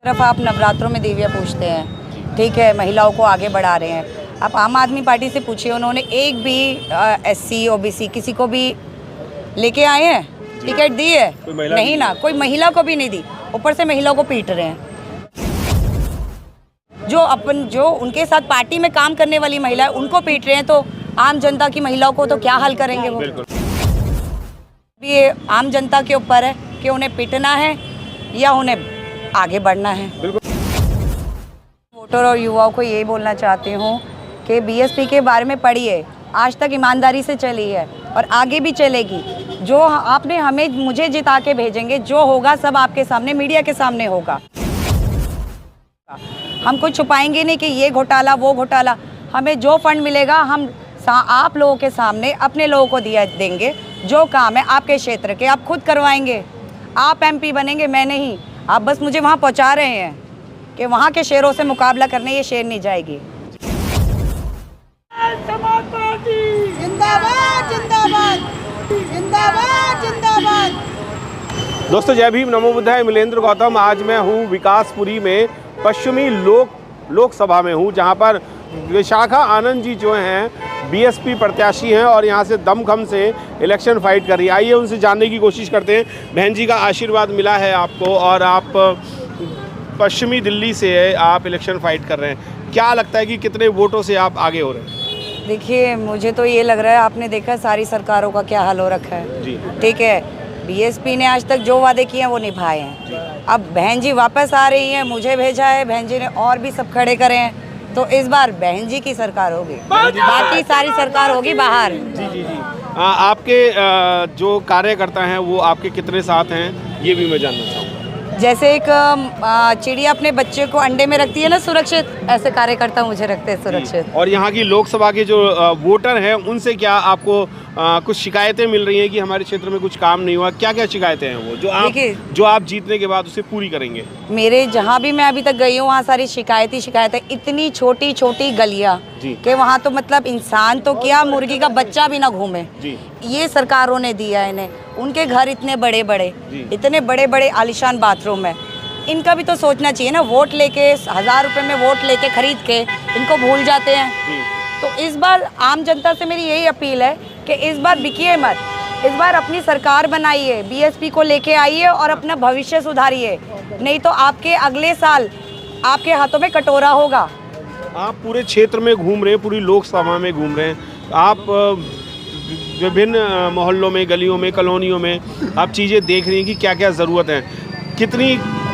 तरफ आप नवरात्रों में देवियाँ पूजते हैं, ठीक है, महिलाओं को आगे बढ़ा रहे हैं। आप आम आदमी पार्टी से पूछिए, उन्होंने एक भी एससी ओबीसी किसी को भी लेके आए हैं, टिकट दी है? नहीं ना, कोई महिला को भी नहीं दी। ऊपर से महिलाओं को पीट रहे हैं। जो उनके साथ पार्टी में काम करने वाली महिला है उनको पीट रहे हैं, तो आम जनता की महिलाओं को तो क्या हल करेंगे वो? ये आम जनता के ऊपर है कि उन्हें पीटना है या उन्हें आगे बढ़ना है। वोटर और युवाओं को यही बोलना चाहती हूँ कि बीएसपी के बारे में पढ़िए, आज तक ईमानदारी से चली है और आगे भी चलेगी। जो आपने मुझे जिता के भेजेंगे, जो होगा सब आपके सामने, मीडिया के सामने होगा। हम कुछ छुपाएंगे नहीं कि ये घोटाला वो घोटाला। हमें जो फंड मिलेगा हम आप लोगों के सामने अपने लोगों को दिया देंगे। जो काम है आपके क्षेत्र के आप खुद करवाएंगे। आप एमपी बनेंगे, मैं नहीं। आप बस मुझे वहाँ पहुँचा रहे हैं कि वहाँ के शेरों से मुकाबला करने ये शेर नहीं जाएगी। जिंदाबाद जिंदाबाद जिंदाबाद जिंदाबाद। दोस्तों जय भीम, नमो बुद्धाय। मिलेंद्र गौतम। आज मैं हूँ विकासपुरी में, पश्चिमी लोकसभा में हूँ, जहाँ पर विशाखा आनंद जी जो हैं बीएसपी प्रत्याशी हैं और यहाँ से दमखम से इलेक्शन फाइट कर रही है। आइए उनसे जानने की कोशिश करते हैं। बहन जी का आशीर्वाद मिला है आपको और आप पश्चिमी दिल्ली से आप इलेक्शन फाइट कर रहे हैं। क्या लगता है कि कितने वोटों से आप आगे हो रहे हैं? देखिए, मुझे तो ये लग रहा है, आपने देखा सारी सरकारों का क्या हाल हो रखा है जी। ठीक है, बीएसपी ने आज तक जो वादे किए हैं वो निभाए हैं। अब बहन जी वापस आ रही हैं, मुझे भेजा है, बहन जी ने और भी सब खड़े करे हैं, तो इस बार बहन जी की सरकार होगी, बाकी सारी सरकार होगी बाहर। जी जी जी। आपके जो कार्यकर्ता हैं वो आपके कितने साथ हैं, ये भी मैं जानना चाहूँगा। जैसे एक चिड़िया अपने बच्चे को अंडे में रखती है ना सुरक्षित, ऐसे कार्यकर्ता मुझे रखते हैं सुरक्षित। और यहाँ की लोकसभा के जो वोटर हैं उनसे क्या आपको कुछ शिकायतें मिल रही हैं कि हमारे क्षेत्र में कुछ काम नहीं हुआ? क्या क्या शिकायतें हैं वो जो आप जीतने के बाद उसे पूरी करेंगे? मेरे जहाँ भी मैं अभी तक गई हूँ वहाँ सारी शिकायतें। इतनी छोटी छोटी गलियाँ कि वहाँ तो मतलब इंसान तो क्या, मुर्गी का बच्चा भी ना घूमे। ये सरकारों ने दिया है इन्हें। उनके घर इतने बड़े बड़े आलीशान बाथरूम है। इनका भी तो सोचना चाहिए ना। वोट लेके 1000 रुपए में वोट लेके खरीद के इनको भूल जाते हैं। तो इस बार आम जनता से मेरी यही अपील है कि इस बार बिकिए मत, इस बार अपनी सरकार बनाइए, बीएसपी को लेके आइए और अपना भविष्य सुधारिए, नहीं तो आपके अगले साल आपके हाथों में कटोरा होगा। आप पूरे क्षेत्र में घूम रहे हैं, पूरी लोकसभा में घूम रहे हैं, आप विभिन्न मोहल्लों में, गलियों में, कॉलोनियों में आप चीज़ें देख रही हैं कि क्या क्या ज़रूरत है,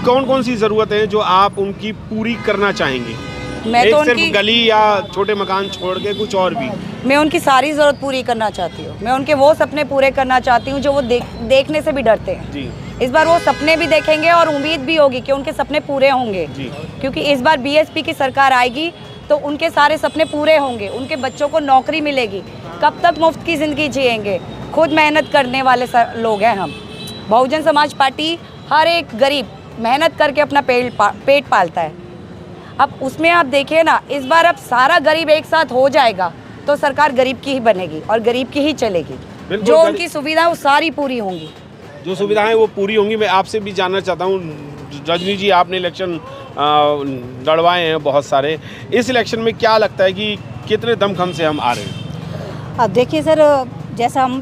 कौन सी ज़रूरत है जो आप उनकी पूरी करना चाहेंगे? मैं तो सिर्फ गली या छोटे मकान छोड़ के कुछ और भी? मैं उनकी सारी ज़रूरत पूरी करना चाहती हूँ। मैं उनके वो सपने पूरे करना चाहती हूँ जो वो देखने से भी डरते हैं जी। इस बार वो सपने भी देखेंगे और उम्मीद भी होगी कि उनके सपने पूरे होंगे जी। क्योंकि इस बार बीएसपी की सरकार आएगी तो उनके सारे सपने पूरे होंगे। उनके बच्चों को नौकरी मिलेगी। कब तक मुफ्त की ज़िंदगी जिएंगे? खुद मेहनत करने वाले लोग हैं हम। बहुजन समाज पार्टी हर एक गरीब मेहनत करके अपना पेट पालता है। अब उसमें आप देखिए ना, इस बार अब सारा गरीब एक साथ हो जाएगा तो सरकार गरीब की ही बनेगी और गरीब की ही चलेगी। जो उनकी सुविधा वो सारी पूरी होंगी, जो सुविधाएं वो पूरी होंगी। मैं आपसे भी जानना चाहता हूँ, रजनी जी आपने इलेक्शन लड़वाए हैं बहुत सारे, इस इलेक्शन में क्या लगता है कि कितने दमखम से हम आ रहे हैं? अब देखिए सर, जैसा हम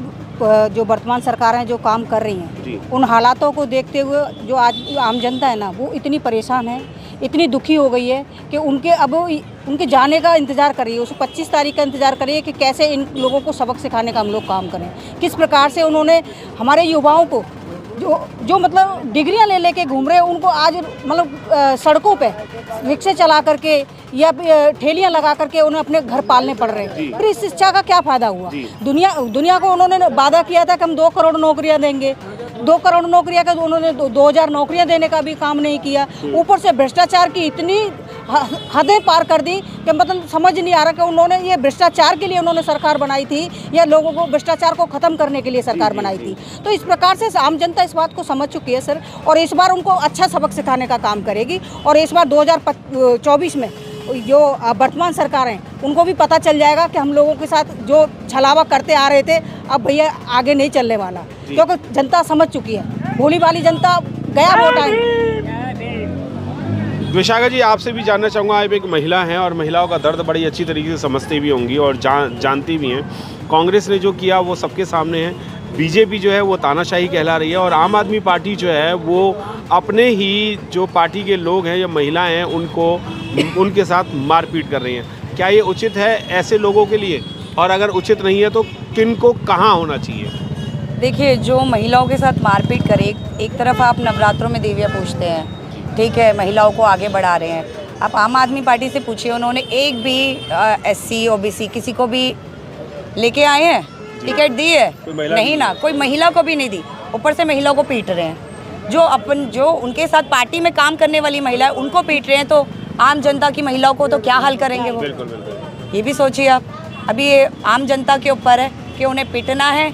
जो वर्तमान सरकारें जो काम कर रही हैं उन हालातों को देखते हुए जो आज आम जनता है ना, वो इतनी परेशान है, इतनी दुखी हो गई है कि उनके जाने का इंतज़ार करिए, उस 25 तारीख का इंतज़ार करिए कि कैसे इन लोगों को सबक सिखाने का हम लोग काम करें। किस प्रकार से उन्होंने हमारे युवाओं को जो मतलब डिग्रियां ले लेके घूम रहे हैं, उनको आज मतलब सड़कों पे रिक्शे चला करके या ठेलियां लगा करके उन्हें अपने घर पालने पड़ रहे हैं। फिर इस शिक्षा का क्या फ़ायदा हुआ? दुनिया को उन्होंने वादा किया था कि हम 2 करोड़ नौकरियां देंगे। 2 करोड़ नौकरियां का उन्होंने 2000 नौकरियां देने का भी काम नहीं किया। ऊपर से भ्रष्टाचार की इतनी हदें पार कर दी कि मतलब समझ नहीं आ रहा कि उन्होंने ये भ्रष्टाचार के लिए उन्होंने सरकार बनाई थी या लोगों को भ्रष्टाचार को ख़त्म करने के लिए सरकार बनाई थी। तो इस प्रकार से आम जनता इस बात को समझ चुकी है सर, और इस बार उनको अच्छा सबक सिखाने का काम करेगी। और इस बार 2024 में जो वर्तमान सरकार हैं उनको भी पता चल जाएगा कि हम लोगों के साथ जो छलावा करते आ रहे थे अब भैया आगे नहीं चलने वाला, क्योंकि जनता समझ चुकी है। भोली वाली जनता गया वोट आई। बिल्कुल बिल्कुल। तो इस प्रकार से आम जनता इस बात को समझ चुकी है सर, और इस बार 2024 में जो वर्तमान सरकार हैं उनको भी पता चल जाएगा कि हम लोगों के साथ जो छलावा करते आ रहे थे अब भैया आगे नहीं चलने वाला, क्योंकि जनता समझ चुकी है। भोली वाली जनता विशाखा जी, आपसे भी जानना चाहूँगा, आप एक महिला हैं और महिलाओं का दर्द बड़ी अच्छी तरीके से समझती भी होंगी और जानती भी हैं। कांग्रेस ने जो किया वो सबके सामने है, बीजेपी जो है वो तानाशाही कहला रही है और आम आदमी पार्टी जो है वो अपने ही जो पार्टी के लोग हैं या महिलाएं हैं उनके साथ मारपीट कर रही हैं। क्या ये उचित है ऐसे लोगों के लिए, और अगर उचित नहीं है तो किनको कहाँ होना चाहिए? देखिए, जो महिलाओं के साथ मारपीट करे, एक तरफ आप नवरात्रों में देवियाँ पूजते हैं, ठीक है, महिलाओं को आगे बढ़ा रहे हैं। आप आम आदमी पार्टी से पूछिए, उन्होंने एक भी SC OBC किसी को भी लेके आए हैं, टिकट दी है? नहीं ना, कोई महिला को भी नहीं दी। ऊपर से महिलाओं को पीट रहे हैं। जो उनके साथ पार्टी में काम करने वाली महिला है उनको पीट रहे हैं, तो आम जनता की महिलाओं को तो क्या हाल करेंगे वो? बिल्कुल बिल्कुल। ये भी सोचिए आप। अभी ये आम जनता के ऊपर है कि उन्हें पीटना है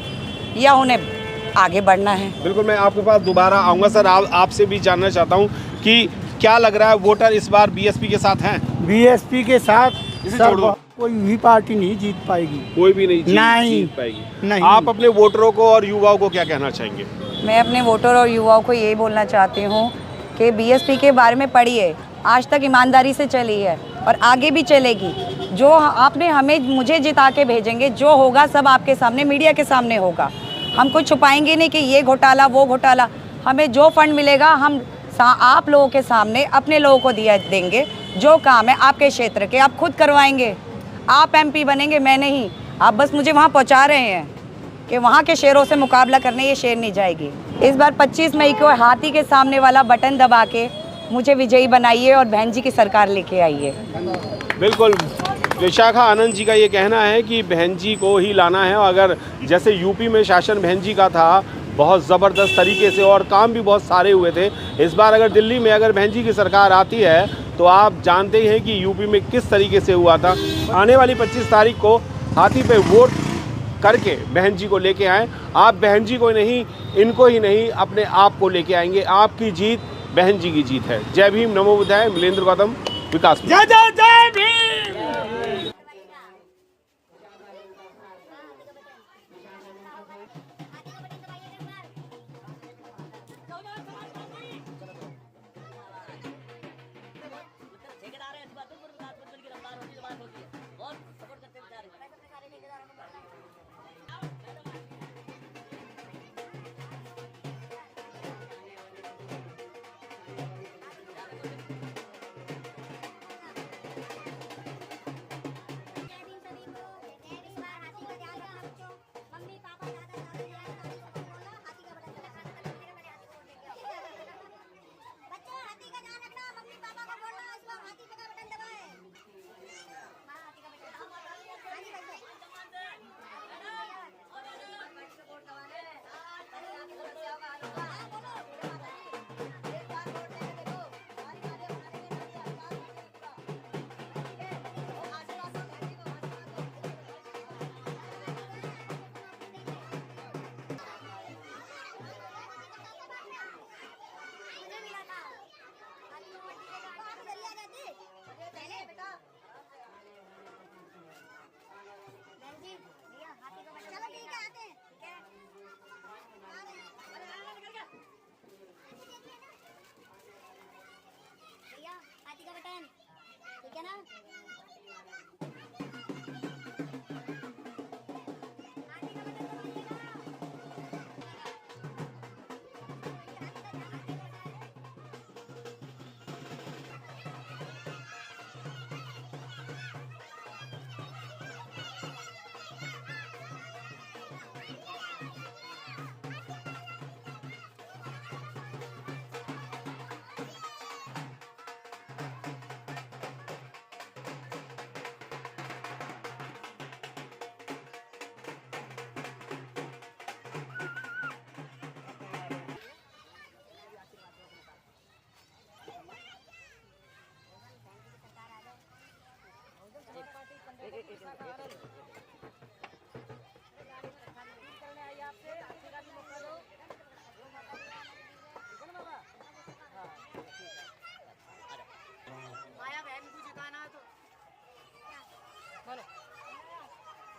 या उन्हें आगे बढ़ना है। बिल्कुल, मैं आपके पास दोबारा आऊँगा सर। आपसे भी जानना चाहता हूँ कि क्या लग रहा है, वोटर इस बार BSP के साथ हैं? BSP के साथ सर कोई भी पार्टी नहीं जीत पाएगी, कोई भी नहीं जीत पाएगी। नहीं। आप अपने वोटरों को और युवाओं को क्या कहना चाहेंगे? मैं अपने वोटर और युवाओं को यही बोलना चाहती हूँ कि BSP के बारे में पढ़िए, आज तक ईमानदारी से चली है और आगे भी चलेगी। जो आपने मुझे जिता के भेजेंगे, जो होगा सब आपके सामने, मीडिया के सामने होगा। हम कुछ छुपाएंगे नहीं कि ये घोटाला वो घोटाला। हमें जो फंड मिलेगा हम आप लोगों के सामने अपने लोगों को दिया देंगे। जो काम है आपके क्षेत्र के आप खुद करवाएंगे। आप MP बनेंगे, मैं नहीं। आप बस मुझे वहाँ पहुँचा रहे हैं कि वहाँ के शेरों से मुकाबला करने ये शेर नहीं जाएगी। इस बार 25 मई को हाथी के सामने वाला बटन दबा के मुझे विजयी बनाइए और बहन जी की सरकार लेके आइए। बिल्कुल, विशाखा आनंद जी का ये कहना है कि बहन जी को ही लाना है। अगर जैसे यूपी में शासन बहन जी का था बहुत ज़बरदस्त तरीके से और काम भी बहुत सारे हुए थे, इस बार अगर दिल्ली में अगर बहन जी की सरकार आती है तो आप जानते ही हैं कि यूपी में किस तरीके से हुआ था। आने वाली 25 तारीख को हाथी पे वोट करके बहन जी को लेके आएँ। आप बहन जी को नहीं, इनको ही नहीं, अपने आप को लेके आएंगे। आपकी जीत बहन जी की जीत है। जय भीम, नमो बुद्धाय। मिलेंद्र गौतम, विकास। जय जय जय भीम। हाथी का बटन, ठीक है ना?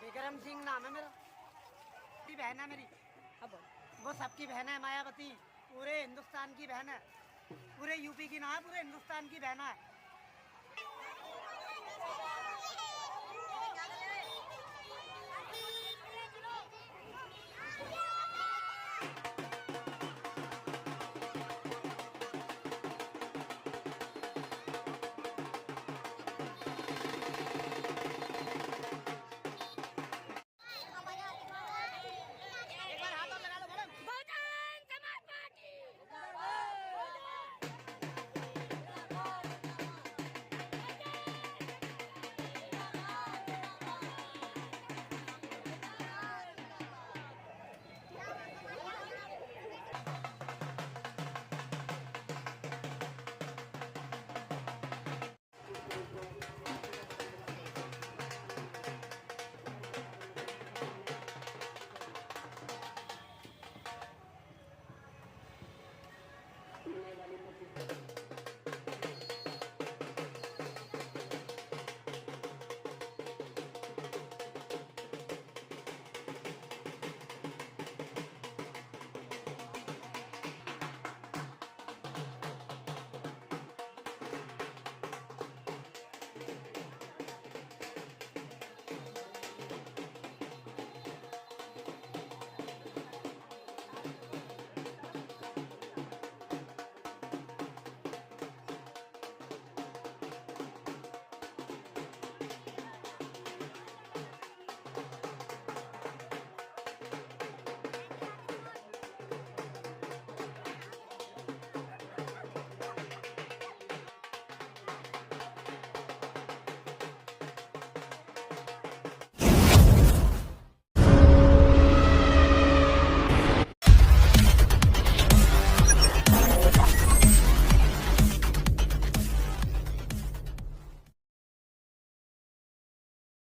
विक्रम सिंह नाम है मेरा, बहन है मेरी। वो सबकी बहन है, मायावती पूरे हिंदुस्तान की बहन है। पूरे यूपी की ना है, पूरे हिंदुस्तान की बहना है।